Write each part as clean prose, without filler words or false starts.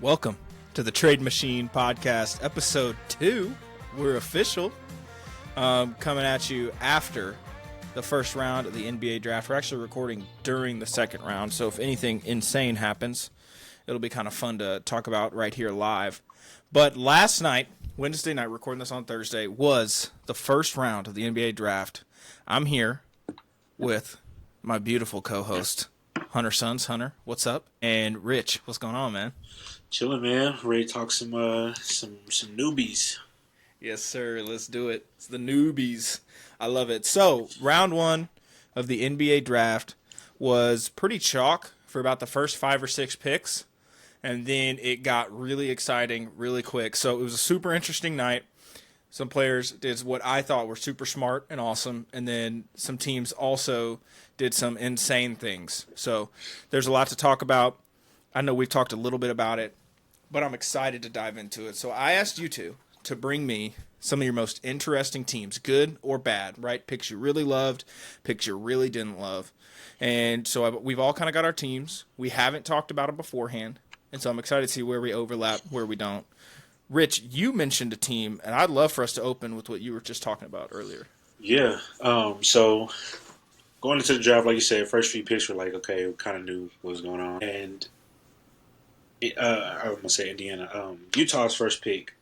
Welcome to the Trade Machine Podcast, Episode 2. We're official. Coming at you after the first round of the NBA Draft. We're actually recording during the second round, so if anything insane happens, it'll be kind of fun to talk about right here live. But last night, Wednesday night, recording this on Thursday, was the first round of the NBA Draft. I'm here with my beautiful co-host, Hunter Sons. Hunter, what's up? And Rich, what's going on, man? Chilling, man. Ready to talk some newbies. Yes, sir. Let's do it. It's the newbies. I love it. So, round one of the NBA Draft was pretty chalk for about the first 5 or 6 picks, and then it got really exciting really quick. So, it was a super interesting night. Some players did what I thought were super smart and awesome, and then some teams also did some insane things. So, there's a lot to talk about. I know we've talked a little bit about it, but I'm excited to dive into it. So I asked you two to bring me some of your most interesting teams, good or bad, right? Picks you really loved, picks you really didn't love. And so we've all kind of got our teams. We haven't talked about them beforehand, and so I'm excited to see where we overlap, where we don't. Rich, you mentioned a team, and I'd love for us to open with what you were just talking about earlier. Yeah. So going into the draft, like you said, first few picks were like, okay, we kind of knew what was going on. And I'm going to say Indiana. Utah's first pick.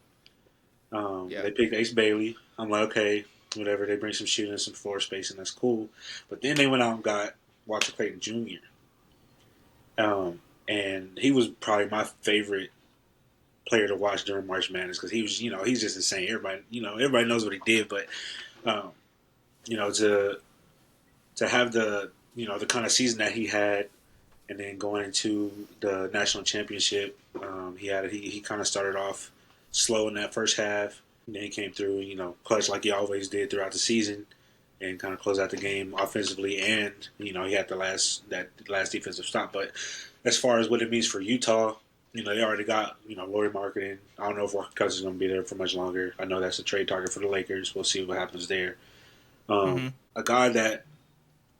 They picked Ace Bailey. I'm like, okay, whatever. They bring some shooting and some floor space, and that's cool. But then they went out and got Walter Clayton Jr. And he was probably my favorite player to watch during March Madness because he was, he's just insane. Everybody knows what he did, but to have the kind of season that he had, and then going into the national championship, he kind of started off slow in that first half, and then he came through, clutch like he always did throughout the season, and kind of closed out the game offensively, and he had the last defensive stop. But as far as what it means for Utah, they already got Lauri Markkanen. I don't know if Walker Cousins is going to be there for much longer. I know that's a trade target for the Lakers. We'll see what happens there. A guy that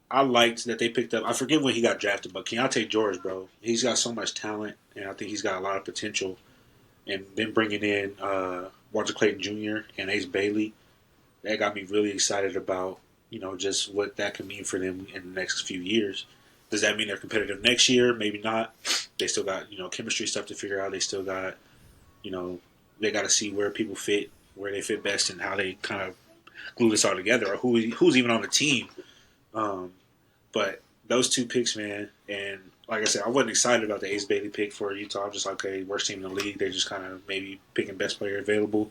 I liked that they picked up. I forget when he got drafted, but Keontae George, bro, he's got so much talent, and I think he's got a lot of potential. And then bringing in Walter Clayton Jr. and Ace Bailey, that got me really excited about just what that could mean for them in the next few years. Does that mean they're competitive next year? Maybe not. They still got chemistry stuff to figure out. They still got they got to see where people fit, where they fit best, and how they kind of glue this all together, or who's even on the team. But those two picks, man, and like I said, I wasn't excited about the Ace Bailey pick for Utah. I'm just like, okay, worst team in the league. They're just kind of maybe picking best player available.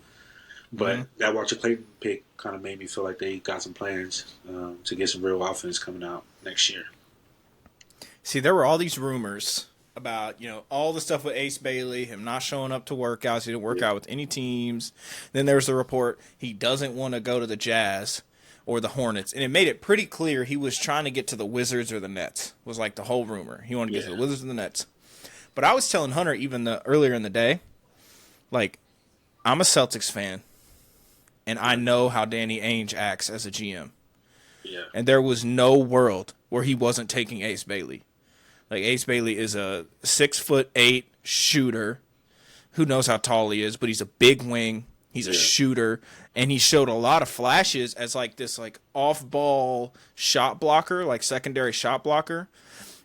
But that Walter Clayton pick kind of made me feel like they got some plans to get some real offense coming out next year. See, there were all these rumors about, all the stuff with Ace Bailey, him not showing up to workouts. He didn't work out with any teams. Then there was the report he doesn't want to go to the Jazz or the Hornets. And it made it pretty clear he was trying to get to the Wizards or the Nets, was like the whole rumor. He wanted to get to the Wizards or the Nets. But I was telling Hunter even earlier in the day, like, I'm a Celtics fan, and I know how Danny Ainge acts as a GM. Yeah. And there was no world where he wasn't taking Ace Bailey. Like, Ace Bailey is a 6'8" shooter. Who knows how tall he is, but he's a big wing. He's a shooter, and he showed a lot of flashes as like this like off-ball shot blocker, like secondary shot blocker.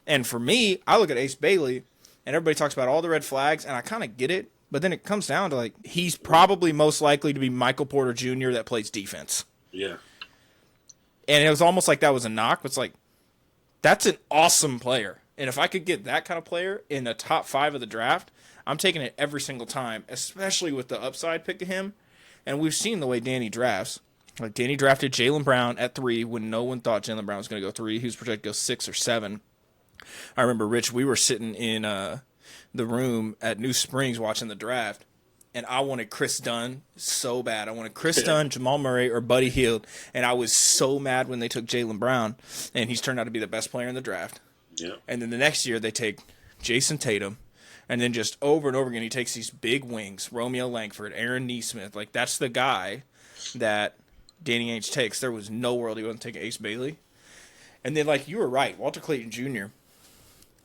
And for me, I look at Ace Bailey, and everybody talks about all the red flags, and I kind of get it. But then it comes down to like he's probably most likely to be Michael Porter Jr. that plays defense. Yeah. And it was almost like that was a knock, but it's like that's an awesome player. And if I could get that kind of player in the top 5 of the draft, I'm taking it every single time, especially with the upside pick of him. And we've seen the way Danny drafts. Like Danny drafted Jaylen Brown at 3 when no one thought Jaylen Brown was going to go 3. He was projected to go 6 or 7. I remember, Rich, we were sitting in the room at New Springs watching the draft, and I wanted Chris Dunn so bad. I wanted Chris Dunn, Jamal Murray, or Buddy Hield, and I was so mad when they took Jaylen Brown, and he's turned out to be the best player in the draft. Yeah. And then the next year they take Jason Tatum, and then just over and over again he takes these big wings, Romeo Langford, Aaron Nesmith. Like, that's the guy that Danny Ainge takes. There was no world he wouldn't take Ace Bailey. And then, like, you were right, Walter Clayton Jr.,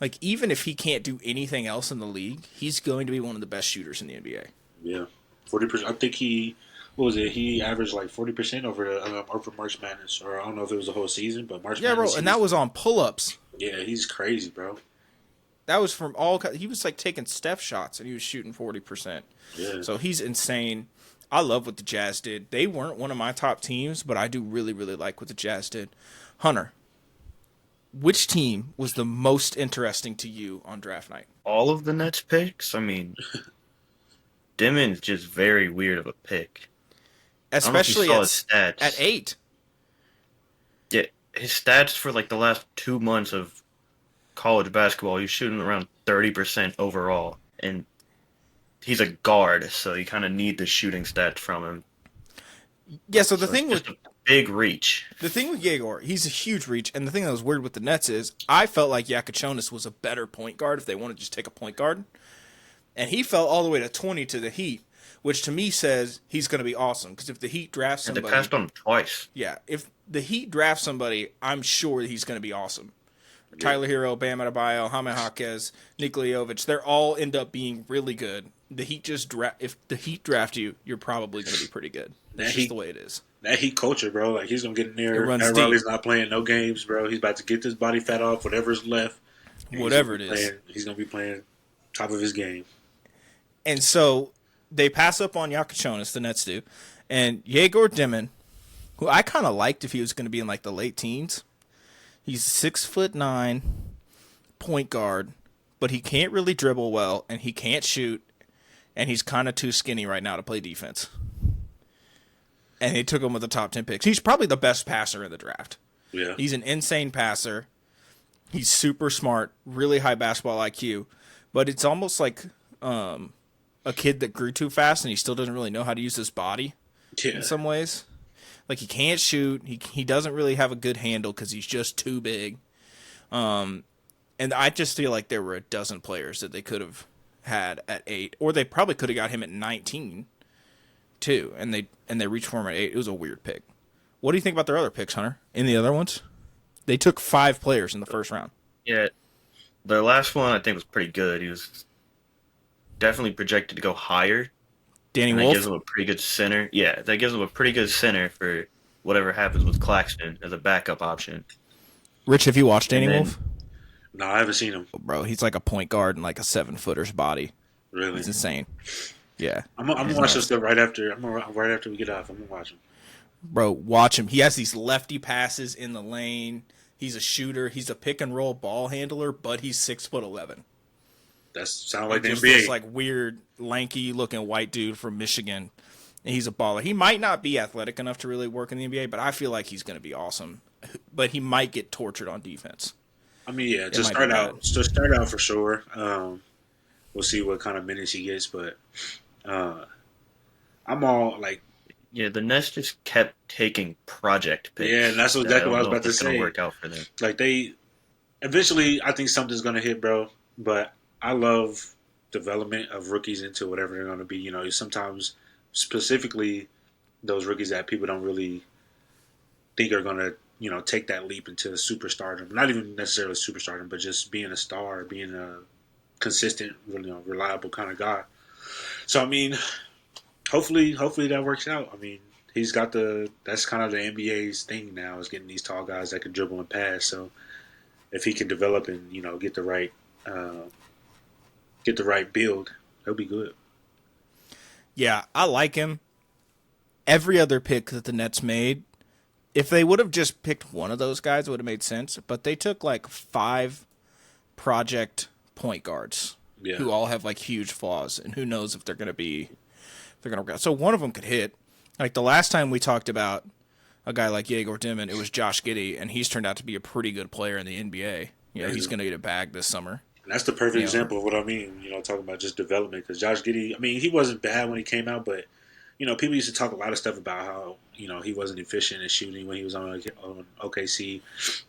Like, even if he can't do anything else in the league, he's going to be one of the best shooters in the NBA. Yeah, 40%. I think he, what was it? He averaged like 40% over March Madness, or I don't know if it was the whole season, but March Yeah, bro, Madness. and that was on pull-ups. Yeah, he's crazy, bro. That was from all. He was like taking step shots, and he was shooting 40%. Yeah, So he's insane. I love what the Jazz did. They weren't one of my top teams, but I do really, really like what the Jazz did. Hunter, which team was the most interesting to you on draft night? All of the Nets picks. I mean, Dimmon's just very weird of a pick. Especially I don't know if you saw his stats. at 8. Yeah, his stats for like the last 2 months of college basketball, he's shooting around 30% overall, and he's a guard, so you kind of need the shooting stats from him. Yeah, so the So thing it's with just a big reach. Yegor, he's a huge reach, and the thing that was weird with the Nets is I felt like Yakuchonis was a better point guard if they wanted to just take a point guard, and he fell all the way to 20 to the Heat, which to me says he's going to be awesome because if the Heat draft And they somebody, passed on him twice. yeah, if the Heat draft somebody, I'm sure he's going to be awesome. Tyler Hero, Bam Adebayo, Jaime Jaquez, Nikola Jovic, they're all end up being really good. The Heat just if the Heat draft you, you're probably going to be pretty good. That's just the way it is. That Heat culture, bro. Like he's gonna get in It there. runs Aaron deep. Rodgers not playing no games, bro. He's about to get this body fat off, whatever's left. And Whatever it is. He's gonna be playing top of his game. And so they pass up on Yakuchonis, the Nets do, and Yegor Dimon, who I kind of liked if he was going to be in like the late teens. He's 6'9" point guard, but he can't really dribble well, and he can't shoot, and he's kind of too skinny right now to play defense. And they took him with the top 10 picks. He's probably the best passer in the draft. Yeah, He's an insane passer. He's super smart, really high basketball IQ, but it's almost like a kid that grew too fast and he still doesn't really know how to use his body yeah. in some ways. Like he can't shoot. He doesn't really have a good handle because he's just too big. And I just feel like there were a dozen players that they could have had at 8, or they probably could have got him at 19 too. And they reached for him at 8. It was a weird pick. What do you think about their other picks, Hunter? In the other ones, they took 5 players in the first round. Yeah, the last one I think was pretty good. He was definitely projected to go higher. Danny And that Wolf. gives him a pretty good center. Yeah, that gives him a pretty good center for whatever happens with Claxton as a backup option. Rich, have you watched Danny And then- Wolf? No, I haven't seen him. Bro, he's like a point guard and like a 7-footer's body. Really, It's insane. Yeah. I'm gonna watch this stuff right after. Right after we get off. I'm gonna watch him. Bro, watch him. He has these lefty passes in the lane. He's a shooter. He's a pick and roll ball handler, but he's 6'11". That sounds like the Just NBA. this like weird, lanky looking white dude from Michigan. And he's a baller. He might not be athletic enough to really work in the NBA, but I feel like he's going to be awesome. But he might get tortured on defense. I mean, yeah, might just be start bad. out. Just start out for sure. We'll see what kind of minutes he gets, but I'm all like, Yeah, the Nets just kept taking project picks. yeah, and that's that exactly what I was don't know about if to it's gonna say. work out for them. Like they, eventually, I think something's gonna hit, bro. But I love development of rookies into whatever they're gonna be. You know, sometimes specifically those rookies that people don't really think are gonna, you know, take that leap into superstardom. Not even necessarily superstardom, but just being a star, being a consistent, you know, reliable kind of guy. So I mean, hopefully that works out. I mean, he's got that's kind of the NBA's thing now, is getting these tall guys that can dribble and pass. So if he can develop and, you know, get the right build, he'll be good. Yeah, I like him. Every other pick that the Nets made, if they would have just picked one of those guys, it would have made sense. But they took like 5 project point guards Yeah. who all have like huge flaws, and who knows if they're going to work out. So one of them could hit. Like the last time we talked about a guy like Yegor Dimon, it was Josh Giddey, and he's turned out to be a pretty good player in the NBA. You know, he's going to get a bag this summer. And that's the perfect Yeah. example of what I mean, you know, talking about just development. Because Josh Giddey, I mean, he wasn't bad when he came out, but, you know, people used to talk a lot of stuff about how, you know, he wasn't efficient in shooting when he was on OKC.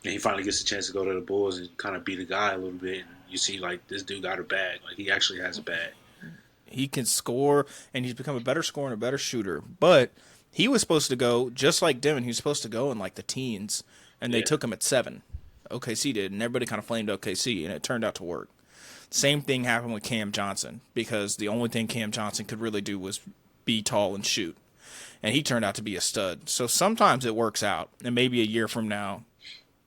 And he finally gets a chance to go to the Bulls and kind of be the guy a little bit. And you see, like, this dude got a bag. Like, he actually has a bag. He can score, and he's become a better scorer and a better shooter. But he was supposed to go, just like Dimon, he was supposed to go in like the teens, and they Yeah. took him at 7. OKC did, and everybody kind of flamed OKC, and it turned out to work. Same thing happened with Cam Johnson, because the only thing Cam Johnson could really do was be tall and shoot. And he turned out to be a stud. So sometimes it works out, and maybe a year from now,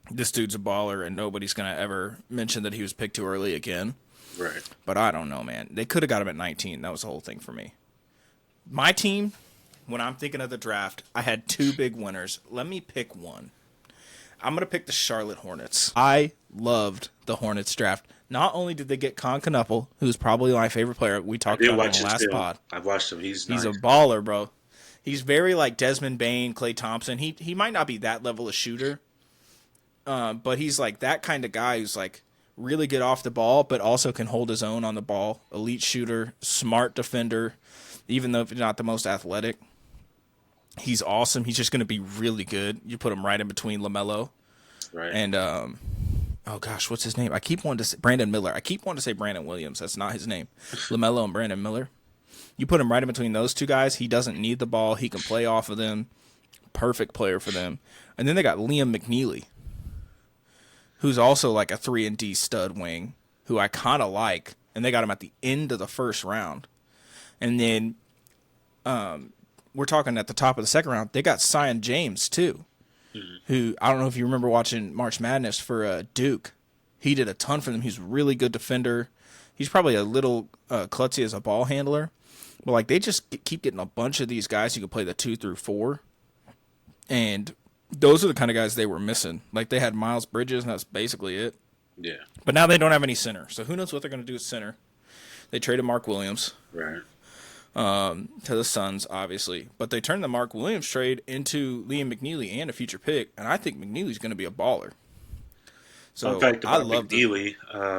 this dude's a baller, and nobody's going to ever mention that he was picked too early again. Right. But I don't know, man. They could have got him at 19. That was the whole thing for me. My team, when I'm thinking of the draft, I had two big winners. Let me pick one. I'm going to pick the Charlotte Hornets. I loved the Hornets draft. Not only did they get Con Knuppel, who's probably my favorite player. We talked about him on the last pod. I've watched him. He's nice. A baller, bro. He's very like Desmond Bain, Klay Thompson. He might not be that level of shooter, but he's like that kind of guy who's like really good off the ball, but also can hold his own on the ball. Elite shooter, smart defender, even though he's not the most athletic. He's awesome. He's just going to be really good. You put him right in between LaMelo. Right. And, oh gosh, what's his name? I keep wanting to say Brandon Miller. I keep wanting to say Brandon Williams. That's not his name. LaMelo and Brandon Miller. You put him right in between those two guys. He doesn't need the ball. He can play off of them. Perfect player for them. And then they got Liam McNeely, who's also like a 3-and-D stud wing, who I kind of like. And they got him at the end of the first round. And then, we're talking at the top of the second round, they got Zion James, too, who I don't know if you remember watching March Madness for Duke. He did a ton for them. He's a really good defender. He's probably a little klutzy as a ball handler. But, like, they just keep getting a bunch of these guys who can play the 2 through 4. And those are the kind of guys they were missing. Like, they had Miles Bridges, and that's basically it. Yeah. But now they don't have any center. So who knows what they're going to do with center. They traded Mark Williams. Right. To the Suns, obviously. But they turned the Mark Williams trade into Liam McNeely and a future pick, and I think McNeely's going to be a baller. So Fun fact about I love McNeely,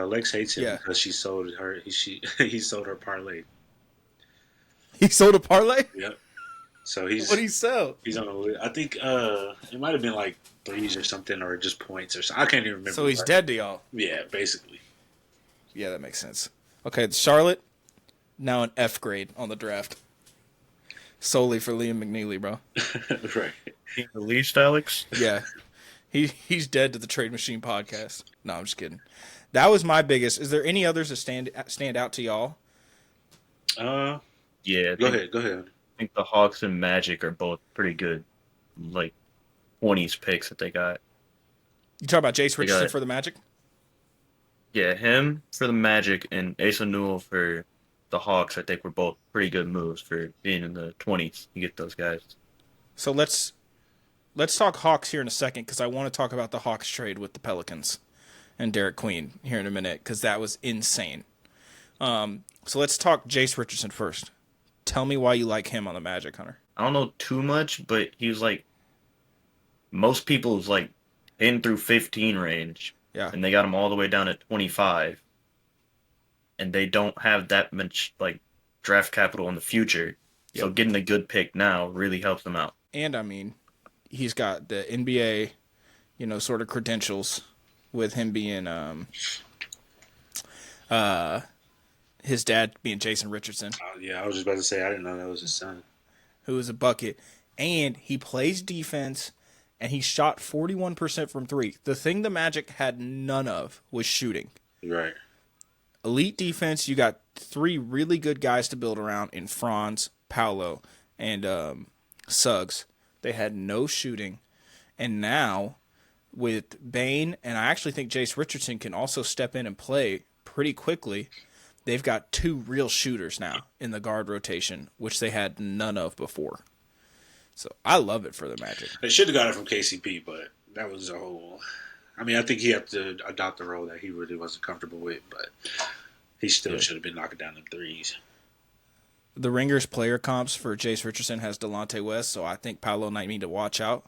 Lex hates him Yeah. because she sold her. He sold her parlay. He sold a parlay? Yep. So he's What did he sell? he's on a. I think it might have been like threes or something, or just points or something. I can't even remember. So he's dead to y'all. Yeah, basically. Yeah, that makes sense. Okay, Charlotte, now an F grade on the draft. Solely for Liam McNeely, bro. Right. He released Alex. Yeah. He's dead to the Trade Machine podcast. No, I'm just kidding. That was my biggest. Is there any others that stand out to y'all? Yeah. Go ahead. I think the Hawks and Magic are both pretty good, like 20s picks that they got. You talk about Jace Richardson it. for the Magic? Yeah, him for the Magic and Asa Newell for the Hawks, I think were both pretty good moves for being in the 20s. You get those guys. So let's talk Hawks here in a second, because I want to talk about the Hawks trade with the Pelicans and Derek Queen here in a minute, because that was insane. So let's talk Jace Richardson first. Tell me why you like him on the Magic, Hunter. I don't know too much, but he was like most people's like 10 through 15 range. Yeah. And they got him all the way down at 25. And they don't have that much like draft capital in the future. So Yep. getting a good pick now really helps them out. And I mean, he's got the NBA, sort of credentials with him being his dad being Jason Richardson, Yeah, I was just about to say I didn't know that was his son. who is a bucket, and he plays defense, and he shot 41% from 3. The thing the Magic had none of was shooting. Right. Elite defense, you got 3 really good guys to build around in Franz, Paolo, and Suggs. They had no shooting. And now, with Bain, and I actually think Jace Richardson can also step in and play pretty quickly, they've got 2 real shooters now in the guard rotation, which they had none of before. So I love it for the Magic. They should have got it from KCP, but that was a whole. I mean, I think he had to adopt a role that he really wasn't comfortable with, but he still should have been knocking down the threes. The Ringers player comps for Jace Richardson has Delonte West, so I think Paolo might need to watch out.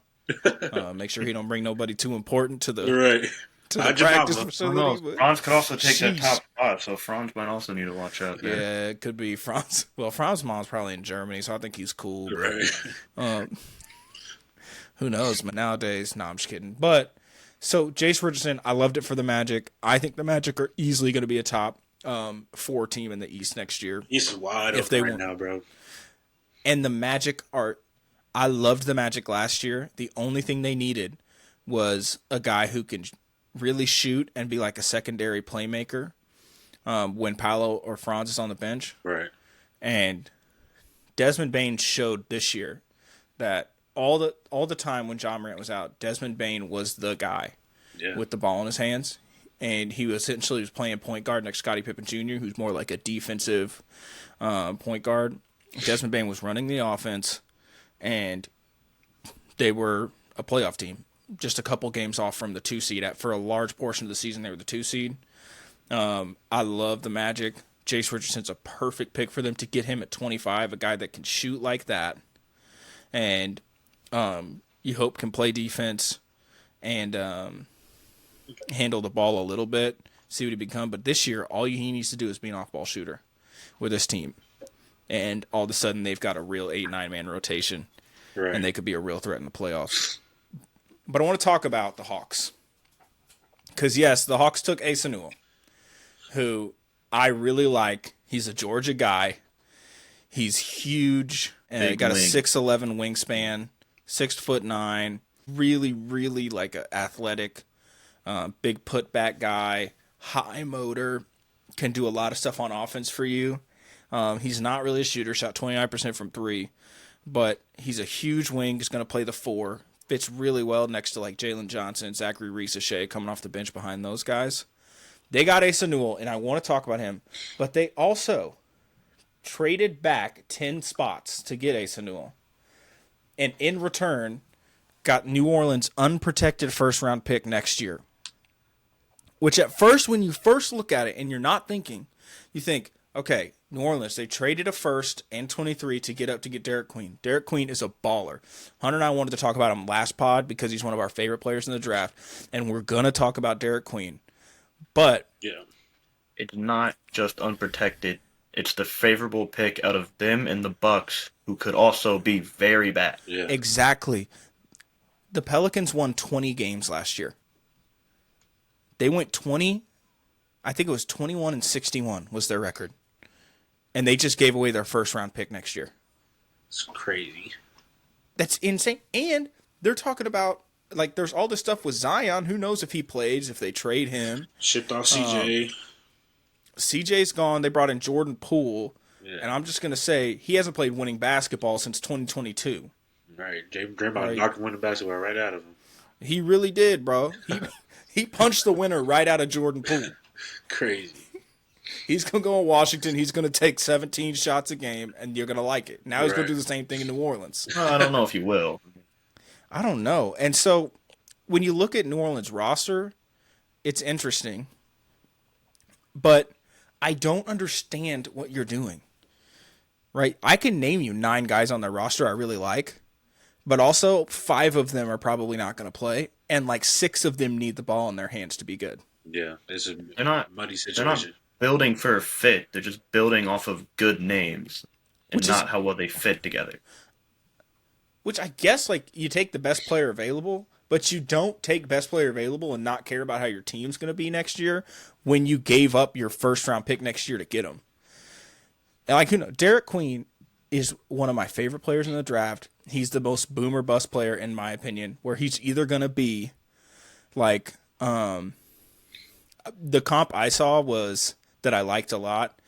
Make sure he don't bring nobody too important to the Right. to the How'd your practice mama? facility. but- Franz could also take that Jeez. top spot, so Franz might also need to watch out there. Yeah, it could be Franz. Well, Franz's mom's probably in Germany, so I think he's cool. But, Right. who knows? But nowadays, no, I'm just kidding. But so Jace Richardson, I loved it for the Magic. I think the Magic are easily going to be a top 4 team in the East next year. He's wide If open they right want- now, bro. And the Magic are. I loved the Magic last year. The only thing they needed was a guy who can really shoot and be like a secondary playmaker when Paolo or Franz is on the bench. Right. And Desmond Bain showed this year that all the time when John Morant was out, Desmond Bain was the guy with the ball in his hands. And he essentially was playing point guard next to Scottie Pippen Jr., who's more like a defensive point guard. Desmond Bain was running the offense, and they were a playoff team, just a couple games off from the 2 seed. For a large portion of the season, they were the 2 seed. I love the Magic. Jace Richardson's a perfect pick for them to get him at 25, a guy that can shoot like that, and you hope can play defense and handle the ball a little bit, see what he become. But this year, all he needs to do is be an off-ball shooter with this team. And all of a sudden, they've got a real 8-9-man rotation, and they could be a real threat in the playoffs. But I want to talk about the Hawks. Because, yes, the Hawks took Asa Newell, who I really like. He's a Georgia guy. He's huge. And got a 6'11" wingspan, 6'9", really, really like an athletic, big putback guy, high motor, can do a lot of stuff on offense for you. He's not really a shooter, shot 29% from 3, but he's a huge wing. He's going to play the 4. Fits really well next to like Jalen Johnson, Zachary Reese-Shea coming off the bench behind those guys. They got Asa Newell, and I want to talk about him, but they also traded back 10 spots to get Asa Newell, and in return got New Orleans' unprotected first-round pick next year. Which at first, when you first look at it and you're not thinking, you think, okay, New Orleans, they traded a first and 23 to get up to get Derek Queen. Derek Queen is a baller. Hunter and I wanted to talk about him last pod because he's one of our favorite players in the draft, and we're going to talk about Derek Queen. But it's not just unprotected. It's the favorable pick out of them and the Bucks, who could also be very bad. Yeah. Exactly. The Pelicans won 20 games last year. They went 20, I think it was 21-61 was their record. And they just gave away their first-round pick next year. It's crazy. That's insane. And they're talking about, like, there's all this stuff with Zion. Who knows if he plays, if they trade him. Shipped off CJ. CJ's gone. They brought in Jordan Poole. Yeah. And I'm just going to say, he hasn't played winning basketball since 2022. Right. Draymond knocked winning basketball right out of him. He really did, bro. He punched the winner right out of Jordan Poole. Crazy. He's going to go in Washington. He's going to take 17 shots a game, and you're going to like it. Now he's going to do the same thing in New Orleans. I don't know if he will. I don't know. And so when you look at New Orleans' roster, it's interesting. But I don't understand what you're doing. Right? I can name you 9 guys on their roster I really like, but also 5 of them are probably not going to play, and like 6 of them need the ball in their hands to be good. Yeah, it's a muddy situation. They're not building for a fit. They're just building off of good names and not how well they fit together. Which I guess, like, you take the best player available, but you don't take best player available and not care about how your team's going to be next year when you gave up your first-round pick next year to get him. And like, Derek Queen is one of my favorite players in the draft. He's the most boom or bust player, in my opinion, where he's either going to be like the comp I saw was that I liked a lot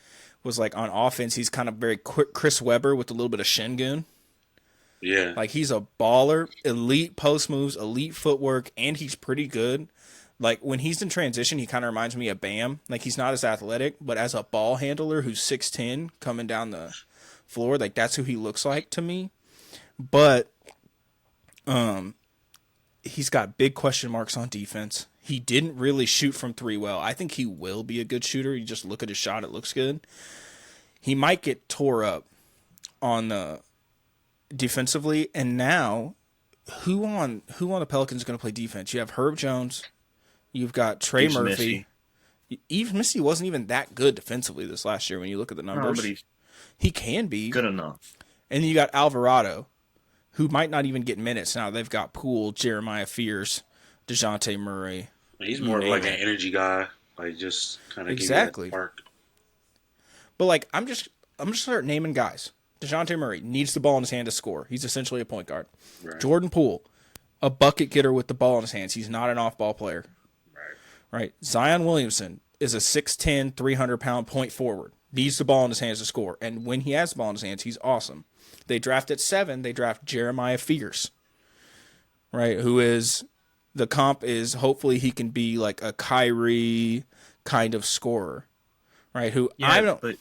was like on offense, he's kind of very quick Chris Webber with a little bit of Şengün. Yeah. Like, he's a baller, elite post moves, elite footwork, and he's pretty good. Like, when he's in transition, he kind of reminds me of Bam. Like, he's not as athletic, but as a ball handler who's 6'10", coming down the floor, like, that's who he looks like to me. But he's got big question marks on defense. He didn't really shoot from 3 well. I think he will be a good shooter. You just look at his shot, it looks good. He might get tore up on the defensively, and now who on the Pelicans is going to play defense? You have Herb Jones, you've got Trey Murphy. Yves Misty wasn't even that good defensively this last year when you look at the numbers. No, but he can be good enough. And then you got Alvarado, who might not even get minutes now. They've got Poole, Jeremiah Fears, DeJounte Murray. He's more of like an energy guy, like just kind of exactly. Spark. But like, I'm just start naming guys. DeJounte Murray needs the ball in his hand to score. He's essentially a point guard. Right. Jordan Poole, a bucket getter with the ball in his hands. He's not an off-ball player. Right. right? Zion Williamson is a 6'10", 300-pound point forward. Needs the ball in his hands to score. And when he has the ball in his hands, he's awesome. They draft at 7, they draft Jeremiah Fears, right? Who is, the comp is hopefully he can be like a Kyrie kind of scorer, right? Who Yeah, I don't. but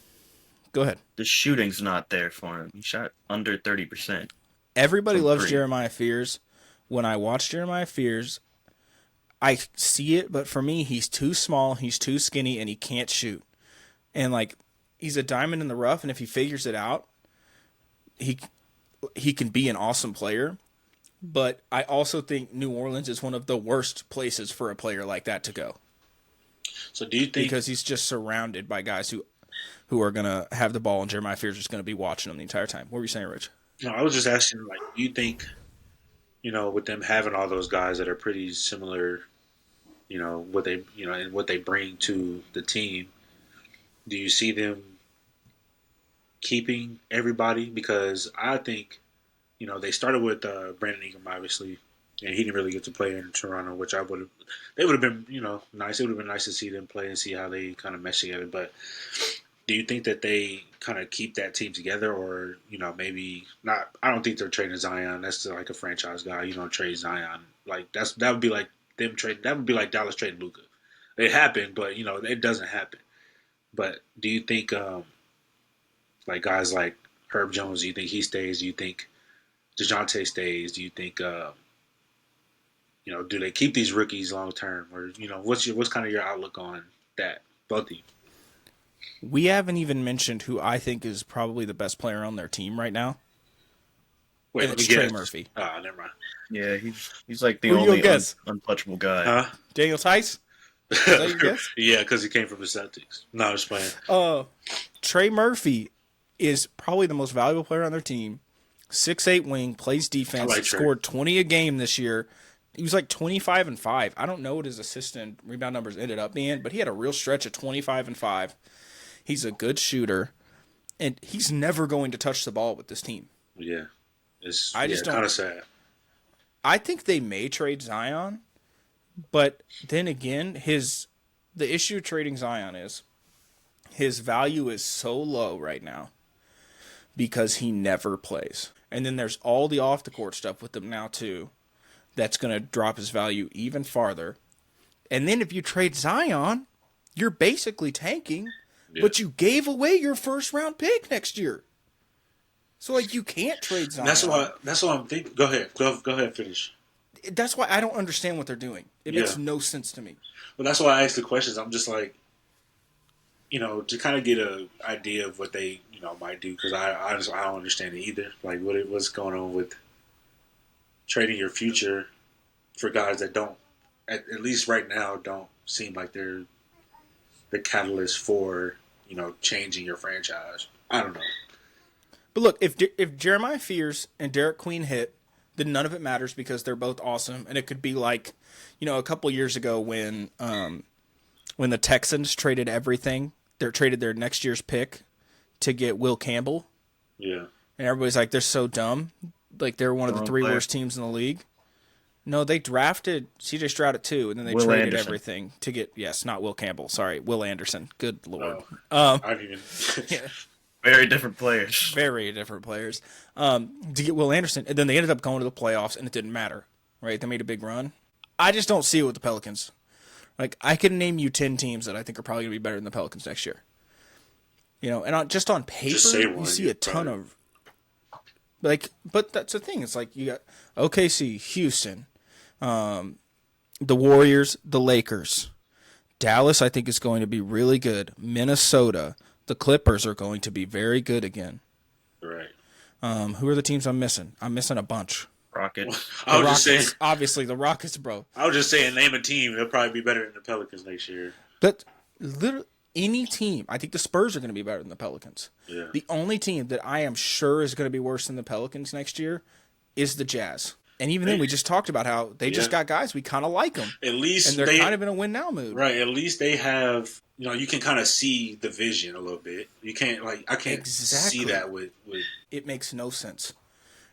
Go ahead. the shooting's not there for him. He shot under 30%. Everybody From loves three. Jeremiah Fears. When I watch Jeremiah Fears, I see it, but for me, he's too small, he's too skinny, and he can't shoot. And like, he's a diamond in the rough, and if he figures it out, he can be an awesome player. But I also think New Orleans is one of the worst places for a player like that to go, So do you think? because he's just surrounded by guys who are gonna have the ball, and Jeremiah Fears is gonna be watching them the entire time. What were you saying, Rich? No, I was just asking. Like, do you think? With them having all those guys that are pretty similar, what they, and what they bring to the team, do you see them keeping everybody? Because I think, they started with Brandon Ingram, obviously, and he didn't really get to play in Toronto, which they would have been, nice. It would have been nice to see them play and see how they kind of mesh together. But do you think that they kind of keep that team together, or maybe not? I don't think they're trading Zion. That's like a franchise guy. You don't trade Zion. Like that would be like them trading. That would be like Dallas trading Luka. It happened, but it doesn't happen. But do you think like guys like Herb Jones? Do you think he stays? Do you think DeJounte stays? Do you think do they keep these rookies long term, or what's kind of your outlook on that, both of you? We haven't even mentioned who I think is probably the best player on their team right now. Wait, And let it's me Trey guess. Murphy. Ah, never mind. Yeah, he's like the Who you only gonna guess? untouchable guy. Huh? Daniel Tice? that your guess? Yeah, because he came from the Celtics. No, I was playing. Trey Murphy is probably the most valuable player on their team. 6'8" wing, plays defense, I like Trey. scored 20 a game this year. He was like 25-5. I don't know what his assist and rebound numbers ended up being, but he had a real stretch of 25-5. He's a good shooter, and he's never going to touch the ball with this team. Yeah, it's I just don't- kind of sad. I think they may trade Zion, but then again, the issue of trading Zion is his value is so low right now because he never plays. And then there's all the off the court stuff with him now too that's going to drop his value even farther. And then if you trade Zion, you're basically tanking, but you gave away your first round pick next year. So like you can't trade Zion. That's why I'm thinking. Go ahead. Go ahead. Finish. That's why I don't understand what they're doing. It makes no sense to me. Well, that's why I asked the questions. I'm just like, to kind of get an idea of what they, might do, because I don't understand it either. Like what's going on with trading your future for guys that don't, at least right now, don't seem like they're the catalyst for changing your franchise. I don't know. But look, if Jeremiah Fears and Derek Queen hit, then none of it matters because they're both awesome. And it could be like, a couple years ago when the Texans traded everything, they traded their next year's pick to get Will Campbell. Yeah. And everybody's like, they're so dumb. Like they're one of the 3 player. worst teams in the league. No, they drafted C.J. Stroud at 2, and then they Will traded Anderson. everything to get, yes, not Will Campbell. Sorry, Will Anderson. Good Lord. I don't even. Very different players. Very different players. To get Will Anderson, and then they ended up going to the playoffs, and it didn't matter, right? They made a big run. I just don't see it with the Pelicans. Like, I can name you 10 teams that I think are probably going to be better than the Pelicans next year. Just on paper, Just say you one, see a ton probably. of... Like, but that's the thing. It's like you got OKC, Houston, the Warriors, the Lakers. Dallas, I think, is going to be really good. Minnesota, the Clippers are going to be very good again. Right. Who are the teams I'm missing? I'm missing a bunch. Rockets. I was The just saying. Rockets, obviously, the Rockets, bro. I was just saying, name a team. They'll probably be better than the Pelicans next year. But literally, any team, I think the Spurs are going to be better than the Pelicans. Yeah. The only team that I am sure is going to be worse than the Pelicans next year is the Jazz. And even then, we just talked about how they just got guys. We kind of like them. At least And they're they kind of in a win-now mood. right. At least they have. You can kind of see the vision a little bit. You can't I can't Exactly. see that with. It makes no sense.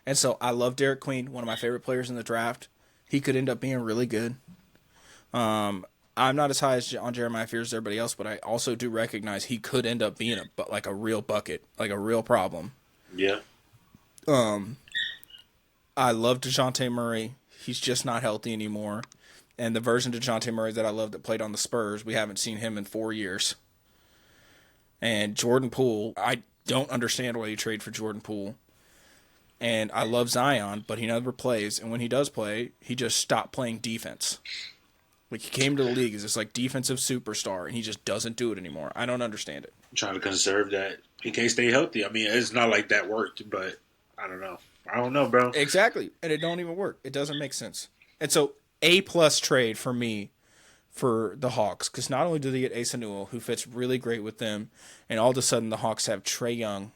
And so I love Derek Queen, one of my favorite players in the draft. He could end up being really good. I'm not as high as on Jeremiah Fears as everybody else, but I also do recognize he could end up being a real bucket, like a real problem. Yeah. I love DeJounte Murray. He's just not healthy anymore. And the version of DeJounte Murray that I love that played on the Spurs, we haven't seen him in 4 years. And Jordan Poole, I don't understand why you trade for Jordan Poole. And I love Zion, but he never plays. And when he does play, he just stopped playing defense. Like, he came to the league as this, like, defensive superstar, and he just doesn't do it anymore. I don't understand it. I'm trying to conserve that in case they healthy. I mean, it's not like that worked, but I don't know. I don't know, bro. Exactly. And it don't even work. It doesn't make sense. And so, A-plus trade for me for the Hawks, because not only do they get Asa Newell, who fits really great with them, and all of a sudden the Hawks have Trae Young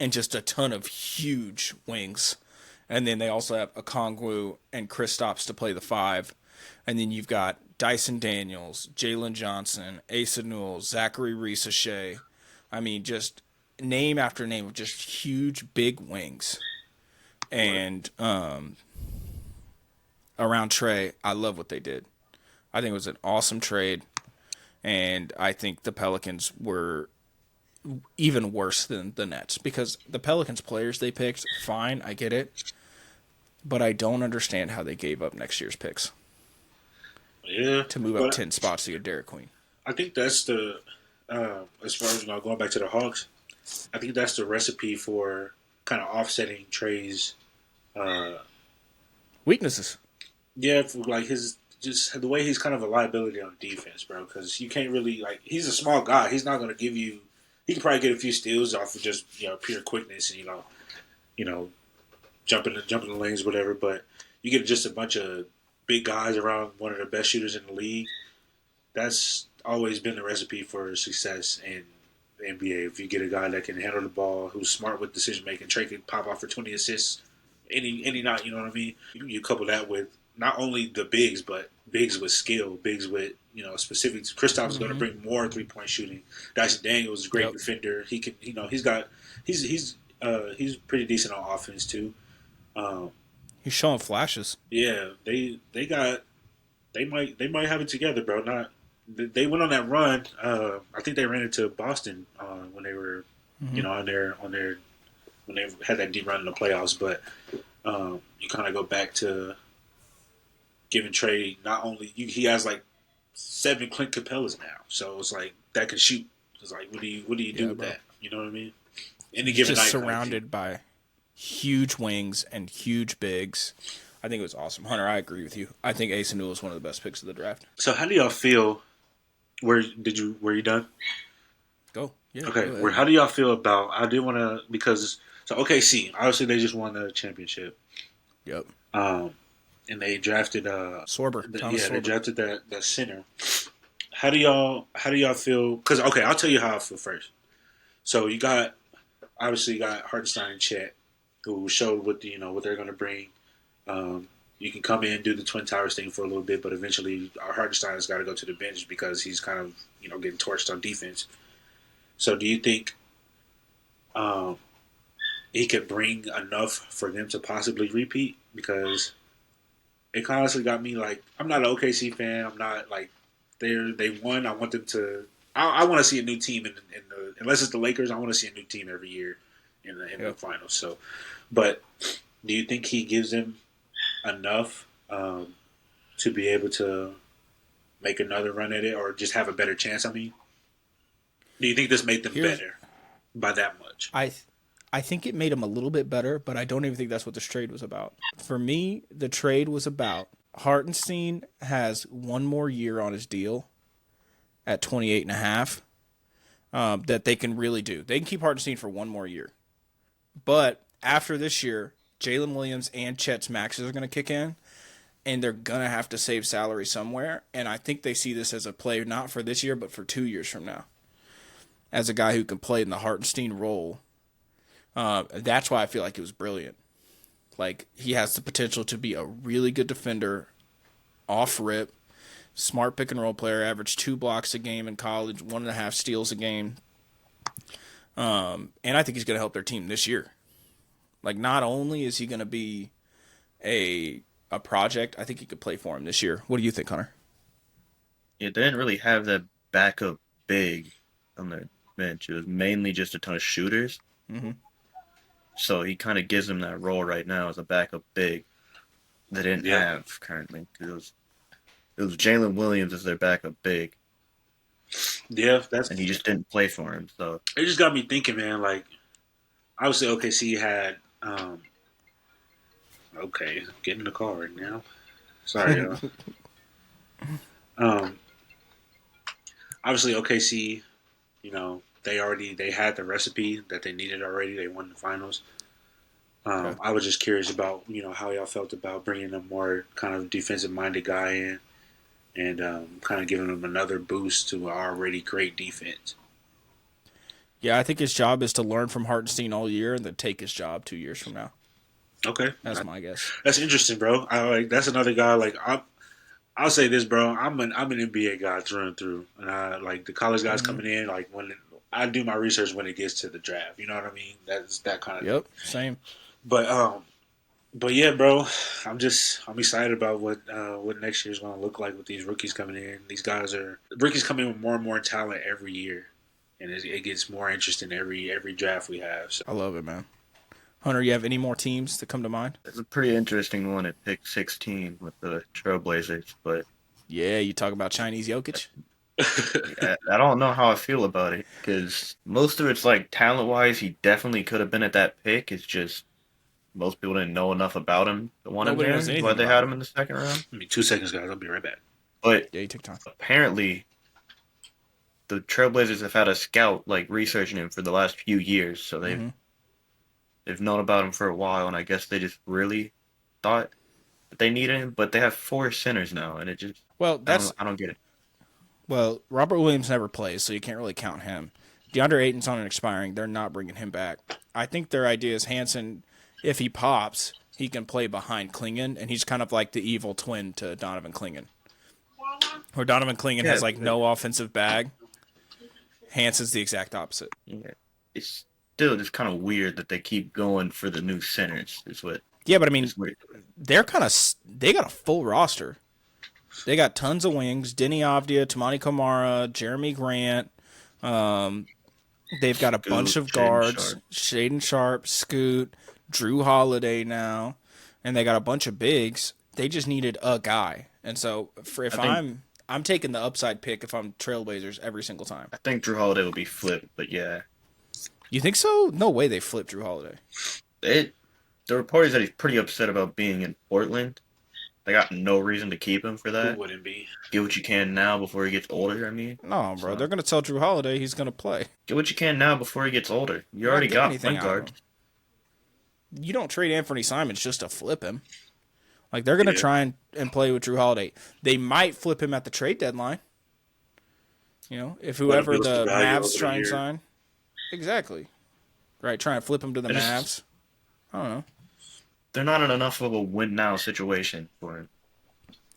and just a ton of huge wings. And then they also have Okongwu and Kristaps to play the 5. And then you've got Dyson Daniels, Jalen Johnson, Asa Newell, Zachary Reese-Shea. I mean, just name after name of just huge, big wings. And around Trae, I love what they did. I think it was an awesome trade. And I think the Pelicans were even worse than the Nets. Because the Pelicans players they picked, fine, I get it. But I don't understand how they gave up next year's picks. Yeah. To move up 10 spots to get Derek Queen. I think that's the, as far as going back to the Hawks, I think that's the recipe for kind of offsetting Trey's weaknesses. Yeah, for like his just the way he's kind of a liability on defense, bro. Because you can't really like he's a small guy. He's not going to give you. He can probably get a few steals off of just pure quickness and jumping the lanes, whatever. But you get just a bunch of big guys around one of the best shooters in the league. That's always been the recipe for success in the NBA. If you get a guy that can handle the ball, who's smart with decision making, Trey can pop off for 20 assists any night. You know what I mean? You couple that with not only the bigs, but bigs with skill, bigs with specifics. Kristaps is going to bring more 3-point shooting. Dyson Daniels is a great defender. He can, he's pretty decent on offense too. He's showing flashes. Yeah, they might have it together, bro. They went on that run. I think they ran into Boston when they were, on their when they had that deep run in the playoffs. But you kind of go back to giving Trey not only he has like 7 Clint Capellas now, so it's like that can shoot. It's like what do you do with that? You know what I mean? Any given just night, surrounded by huge wings and huge bigs. I think it was awesome. Hunter, I agree with you. I think Asa Newell is one of the best picks of the draft. So how do y'all feel? Were you done? Go. Yeah. Okay. Go How do y'all feel about? I did want to because OKC obviously they just won the championship. Yep. And they drafted Sorber. They drafted that center. How do y'all feel? Because I'll tell you how I feel first. So you got Hartenstein and Chet, who showed what they're going to bring. You can come in, do the Twin Towers thing for a little bit, but eventually Hartenstein has got to go to the bench because he's kind of getting torched on defense. So do you think he could bring enough for them to possibly repeat? Because it honestly got me like, I'm not an OKC fan. I'm not like they won. I want them to. I want to see a new team in the unless it's the Lakers. I want to see a new team every year in the finals. So, but do you think he gives them enough to be able to make another run at it, or just have a better chance? I mean, do you think this made them better by that much? I think it made them a little bit better, but I don't even think that's what this trade was about. For me, the trade was about Hartenstein has one more year on his deal at 28.5 that they can really do. They can keep Hartenstein for one more year. But after this year, Jalen Williams and Chet's maxes are going to kick in, and they're going to have to save salary somewhere. And I think they see this as a play not for this year, but for 2 years from now. As a guy who can play in the Hartenstein role. That's why I feel like it was brilliant. Like, he has the potential to be a really good defender, off rip, smart pick and roll player, averaged 2 blocks a game in college, 1.5 steals a game. And I think he's going to help their team this year. Like, not only is he going to be a project, I think he could play for him this year. What do you think, Hunter? Yeah, they didn't really have that backup big on their bench. It was mainly just a ton of shooters. Hmm. So he kind of gives them that role right now as a backup big. They didn't Yeah, have currently because it was Jalen Williams as their backup big, yeah. and he just didn't play for him. So It just got me thinking, man. Like, obviously, OKC had. Okay, get in the car right now. Sorry, y'all. Um, obviously, OKC. They had the recipe that they needed already. They won the finals. Okay. I was just curious about how y'all felt about bringing a more kind of defensive minded guy in and kind of giving them another boost to an already great defense. Yeah, I think his job is to learn from Hartenstein all year and then take his job 2 years from now. Okay, That's my guess. that's interesting, bro. I like that's another guy. Like I'll say this, bro. I'm an NBA guy through and through, and I like the college guys Hmm. coming in. Like when I do my research when it gets to the draft, you know what I mean? That's that kind of thing. Yep, same. But but yeah, bro, I'm excited about what next year's going to look like with these rookies coming in. These rookies coming in with more and more talent every year, and it gets more interesting every draft we have. So I love it, man. Hunter, you have any more teams that come to mind? it's a pretty interesting one at pick 16 with the Trailblazers. But Yeah, you talk about Chinese Jokic. I don't know how I feel about it because most of it's like talent wise, he definitely could have been at that pick. It's just most people didn't know enough about him to want him Nobody there. knows That's why anything they about had him. him in the second round. I mean, 2 seconds, guys. I'll be right back. But Yeah, you take time. apparently, the Trailblazers have had a scout like researching him for the last few years, so Hmm. they've known about him for a while, and I guess they just really thought that they needed him. But they have four centers now, and it just Well, I don't get it. Robert Williams never plays, so you can't really count him. DeAndre Ayton's on an expiring. They're not bringing him back. I think their idea is Hansen, if he pops, he can play behind Klingon, and he's kind of like the evil twin to Donovan Klingon. Where Donovan Klingon Yeah, has like no offensive bag, Hansen's the exact opposite. yeah, it's still just kind of weird that they keep going for the new centers. Is what Yeah, but I mean, is weird. they got a full roster. They got tons of wings: Denny Avdia, Tamani Kamara, Jeremy Grant. Um, they've got a bunch of Shaden guards: Sharp. Shaden Sharp, Scoot, Drew Holiday now, and they got a bunch of bigs. They just needed a guy, and so if I think I'm taking the upside pick if I'm Trailblazers every single time. I think Drew Holiday will be flipped, but yeah, You think so? No way they flipped Drew Holiday. it. The report is that he's pretty upset about being in Portland. They got no reason to keep him for Who that. wouldn't be? Get what you can now before he gets older. I mean, No, bro, so they're gonna tell Drew Holiday he's gonna play. get what you can now before he gets older. You You're not already getting got anything point out of guard. him. You don't trade Anthony Simons just to flip him. Like they're gonna Yeah. try and play with Drew Holiday. They might flip him at the trade deadline. If Let him whoever boost the the value Mavs over try the and year. sign, exactly, right? Try and flip him to the I Mavs. just I don't know. they're not in enough of a win now situation for him.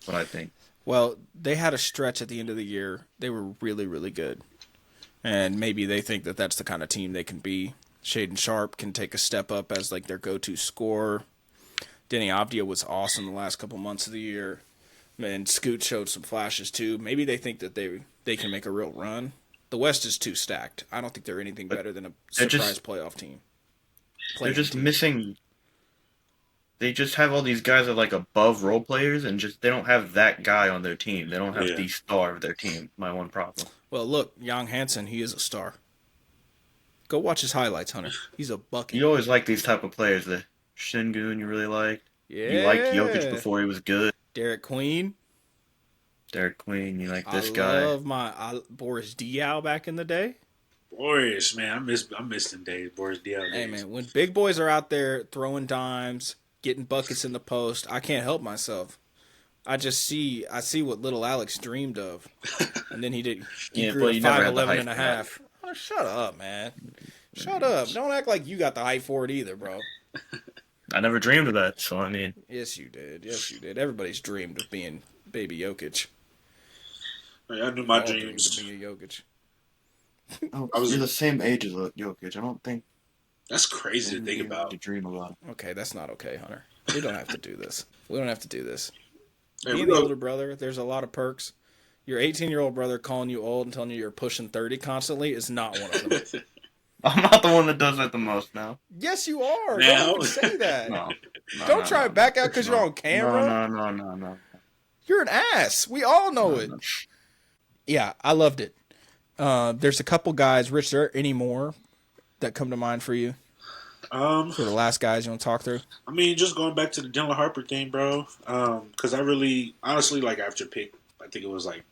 What I think. Well, they had a stretch at the end of the year. They were really, really good, and maybe they think that that's the kind of team they can be. Shaden Sharp can take a step up as like their go-to scorer. Denny Avdia was awesome the last couple months of the year. And Scoot showed some flashes too. Maybe they think that they can make a real run. The West is too stacked. I don't think they're anything But better than a they're surprise just playoff team. they're Playing just team. missing. They just have all these guys that are like above role players, and just they don't have that guy on their team. They don't have Yeah. the star of their team. My one problem. Well, look, Young Hansen, he is a star. Go watch his highlights, Hunter. He's a bucket. You always like these type of players. The Shingun you really like. Yeah. You liked Jokic before he was good. Derek Queen. Derek Queen. You like this I guy. love Boris Diaw back in the day. Boris, man, I missed them days. Boris Diaw Hey days. man, when big boys are out there throwing dimes, getting buckets in the post, I can't help myself. I see what little Alex dreamed of. And then he Yeah, grew but to you never had the 5'11" height and a for that. half. Oh, shut up, man. Shut up. Don't act like you got the height for it either, bro. I never dreamed of that. So I mean, Yes, you did. Yes, you did. Everybody's dreamed of being baby Jokic. I knew my All dreamed dreams. of being Jokic. I was- you're the same age as Jokic. I don't think That's crazy to think about. to dream about it. Okay, that's not okay, Hunter. We don't have to do this. We don't have to do this. Hey, Being we the go- older brother, there's a lot of perks. Your 18-year-old brother calling you old and telling you you're pushing 30 constantly is not one of them. I'm not the one that does that the most now. Yes, you are. Now? Don't even say that. No. Don't try to back out because No. you're on camera. No. You're an ass. We all know it. No. Yeah, I loved it. There's a couple guys. Rich, there any more that come to mind for you? For the last guys you want to talk through? I mean, just going back to the Dylan Harper thing, bro. Because I really, honestly, like after pick, I think it was like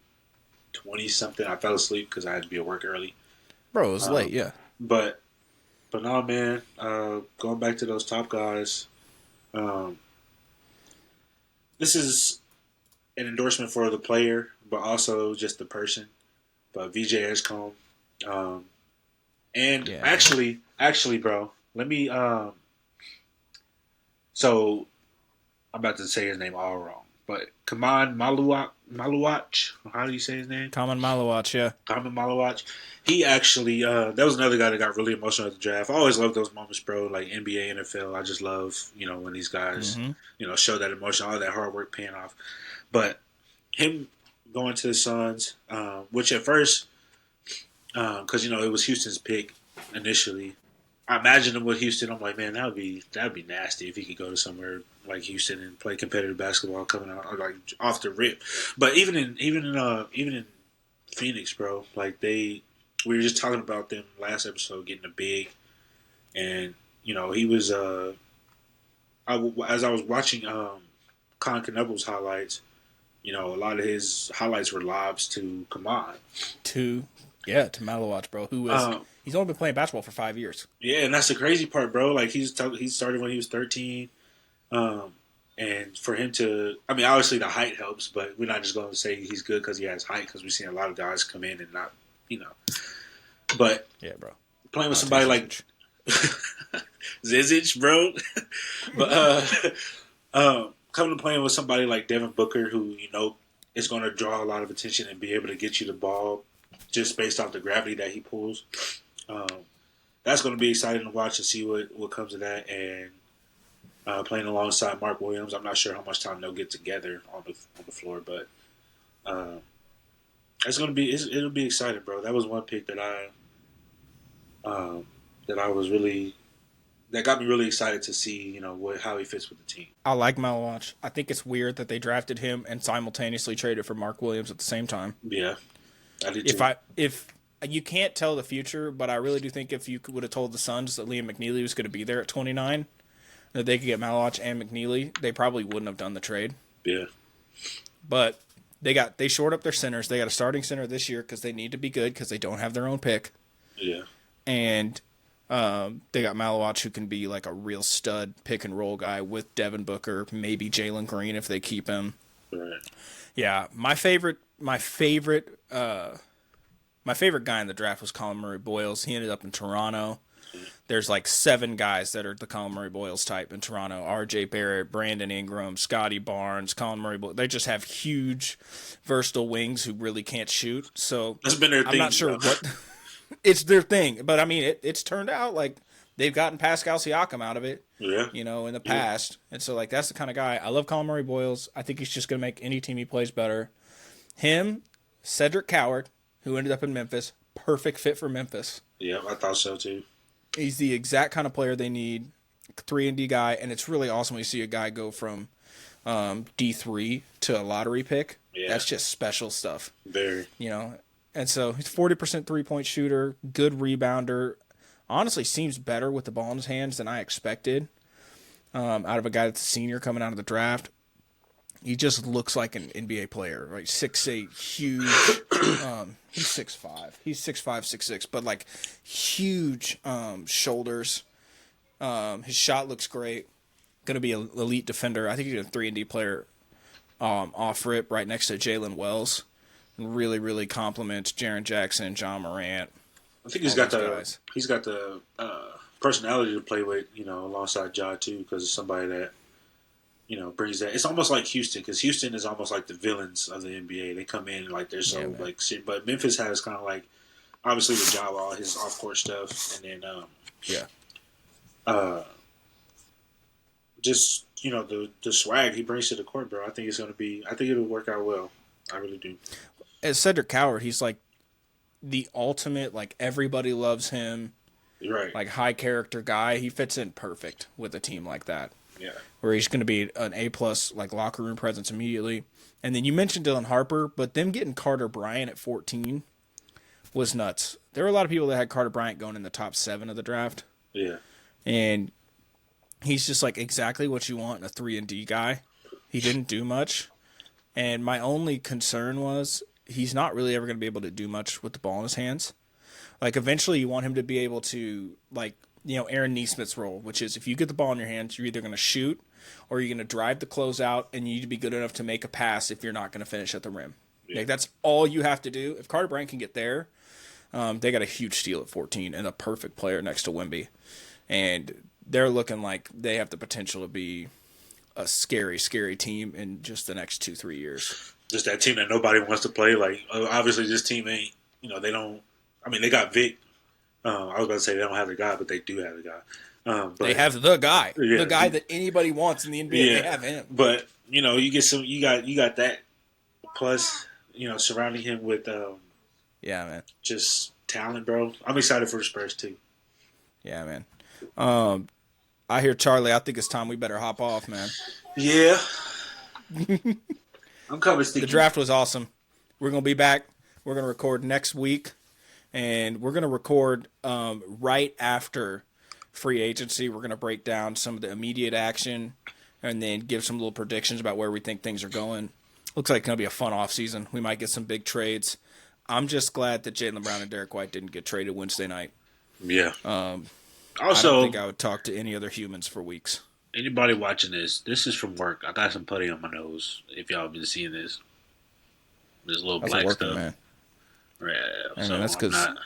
20 something. I fell asleep because I had to be at work early. Bro, it was late, yeah. But no, man. Going back to those top guys, this is an endorsement for the player, but also just the person. But VJ Edgecombe, and Yeah. actually, bro, let me. So I'm about to say his name all wrong, but Kaman Maluach. How do you say his name? Common Malawach, yeah. Kaman Maluach. He actually, that was another guy that got really emotional at the draft. I always love those moments, bro. Like NBA, NFL. I just love, when these guys, show that emotion, all that hard work paying off. But him going to the Suns, which at first, because it was Houston's pick initially. I imagined him with Houston. I'm like, man, that'd be nasty if he could go to somewhere like Houston and play competitive basketball coming out like off the rip. But even in Phoenix, bro, like we were just talking about them last episode getting a big, and he was as I was watching Colin Knebel's highlights, a lot of his highlights were lobs to Kaman. To Malawach, bro, who is he's only been playing basketball for 5 years. Yeah, and that's the crazy part, bro. Like he started when he was 13, and for him to, I mean, obviously the height helps, but we're not just going to say he's good because he has height, because we've seen a lot of guys come in and not, But yeah, bro, playing with somebody like Zizic, bro. But coming to playing with somebody like Devin Booker, who is going to draw a lot of attention and be able to get you the ball just based off the gravity that he pulls. That's going to be exciting to watch and see what comes of that. And playing alongside Mark Williams, I'm not sure how much time they'll get together on the floor, but it's going to be it'll be exciting, bro. That was one pick that got me really excited to see how he fits with the team. I like Malawach. I think it's weird that they drafted him and simultaneously traded for Mark Williams at the same time. Yeah, I did too. If you can't tell the future, but I really do think if you would have told the Suns that Liam McNeely was going to be there at 29, that they could get Malawach and McNeely, they probably wouldn't have done the trade. Yeah, but they shored up their centers. They got a starting center this year because they need to be good because they don't have their own pick. Yeah, and they got Malawach, who can be like a real stud pick and roll guy with Devin Booker, maybe Jalen Green if they keep him. right. Yeah, my favorite guy in the draft was Colin Murray Boyles. He ended up in Toronto. There's like 7 guys that are the Colin Murray Boyles type in Toronto. R.J. Barrett, Brandon Ingram, Scotty Barnes, Colin Murray Boyles. They just have huge, versatile wings who really can't shoot. So That's been their thing. I'm not sure what it's their thing. But I mean, it's turned out like they've gotten Pascal Siakam out of it. Yeah. In the past. And so like that's the kind of guy. I love Colin Murray Boyles. I think he's just gonna make any team he plays better. Him, Cedric Coward, who ended up in Memphis, perfect fit for Memphis. Yeah, I thought so too. He's the exact kind of player they need, 3-and-D guy, and it's really awesome when you see a guy go from D3 to a lottery pick. Yeah. That's just special stuff. Very. And so he's 40% three-point shooter, good rebounder. Honestly, seems better with the ball in his hands than I expected out of a guy that's a senior coming out of the draft. He just looks like an NBA player, right? 6'8", huge. He's 6'5". He's 6'5", 6'6", but like huge shoulders. His shot looks great. Going to be an elite defender. I think he's a 3-and-D player off rip right next to Jalen Wells. And really, really compliments Jaren Jackson and John Morant. I think he's got the personality to play with, alongside Ja too, because it's somebody that brings that. It's almost like Houston, because Houston is almost like the villains of the NBA. They come in like they're so but Memphis has kind of like obviously with Ja, all his off court stuff, and then just the swag he brings to the court, bro. I think it'll work out well. I really do. as Cedric Coward, he's like the ultimate, like everybody loves him, Right. like high character guy. He fits in perfect with a team like that, Yeah. where he's going to be an A+ like locker room presence immediately. And then you mentioned Dylan Harper, but them getting Carter Bryant at 14 was nuts. There were a lot of people that had Carter Bryant going in the top 7 of the draft, Yeah. and he's just like exactly what you want in a 3-and-D guy. He didn't do much, and my only concern was he's not really ever going to be able to do much with the ball in his hands. Like, eventually you want him to be able to, like, you know, Aaron Neesmith's role, which is if you get the ball in your hands, you're either going to shoot or you're going to drive the closeout, and you need to be good enough to make a pass if you're not going to finish at the rim. Yeah. Like, that's all you have to do. If Carter Bryant can get there, they got a huge steal at 14 and a perfect player next to Wemby. And they're looking like they have the potential to be a scary, scary team in just the next 2-3 years. Just that team that nobody wants to play. Like, obviously, this team ain't. You know, they don't. I mean, they got Vic. I was going to say they don't have the guy, but they do have the guy. But, They have the guy, Yeah. the guy that anybody wants in the NBA. Yeah. They have him. But you know, you get some. You got that. Plus, you know, surrounding him with Yeah, man. just talent, bro. I'm excited for the Spurs too. Yeah, man. I hear Charlie. I think it's time we better hop off, man. Yeah. I'm coming, Sticky. The draft was awesome. We're gonna be back. We're gonna record next week, and we're gonna record right after free agency. We're gonna break down some of the immediate action, and then give some little predictions about where we think things are going. Looks like it's gonna be a fun offseason. We might get some big trades. I'm just glad that Jaylen Brown and Derek White didn't get traded Wednesday night. Yeah. I Also, don't think I would talk to any other humans for weeks. anybody watching this is from work. I got some putty on my nose. If y'all been seeing this little That's black working, stuff. man. Yeah, Man, so that's I'm 'cause- not-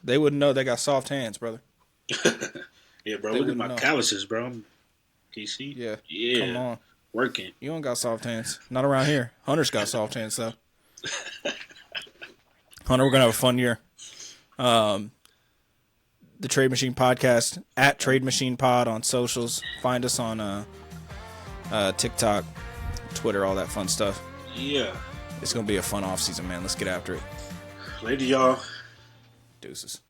They wouldn't know they got soft hands, brother. Yeah, bro. they Look at wouldn't my know. calluses, bro. I'm DC. Yeah. Yeah. Come on. Working. You don't got soft hands. Not around here. Hunter's got soft hands, though. Hunter, we're going to have a fun year. The Trade Machine Podcast, at Trade Machine Pod on socials. Find us on TikTok, Twitter, all that fun stuff. Yeah. It's going to be a fun offseason, man. Let's get after it. Later, y'all. Deuces.